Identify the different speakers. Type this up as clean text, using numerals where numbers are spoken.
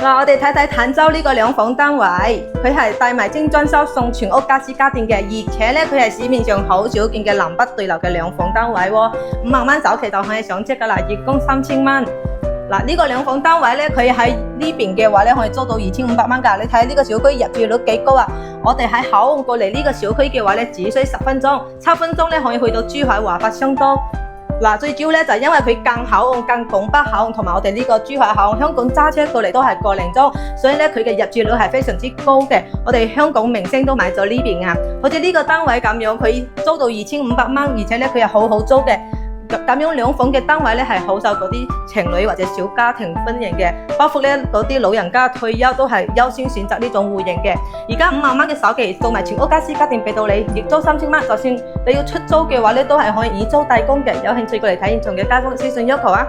Speaker 1: 嗱，我哋睇睇坦洲呢個兩房單位，佢係帶埋精裝修送全屋家私家電嘅，而且咧佢係市面上好少見嘅南北對流嘅兩房單位喎，5萬蚊首期就可以上車噶啦，月供3000蚊。嗱，呢個兩房單位咧，佢喺呢邊嘅話咧，可以租到2500蚊㗎。你睇呢個小區入住率幾高啊！我哋喺口岸過嚟呢個小區嘅話咧，只需10分鐘，7分鐘咧可以去到珠海華發商都。嗱，最主要咧就係因為佢近口岸、近拱北口岸同埋我哋呢個珠海口岸，香港揸車過嚟都係個零鐘，所以咧佢嘅入住率係非常之高嘅。我哋香港明星都買咗呢邊啊，好似呢個單位咁樣，佢租到2500蚊，而且咧佢係好好租嘅。咁樣兩房嘅單位咧係好受嗰啲情侶或者小家庭歡迎嘅，包括咧嗰啲老人家退休都係優先選擇呢種戶型嘅。而家5萬蚊嘅首期做埋全屋家私家電俾到你，月租3000蚊，就算你要出租嘅話咧，都係可以以租代供嘅。有興趣過嚟睇現場嘅街坊，私信要求啊！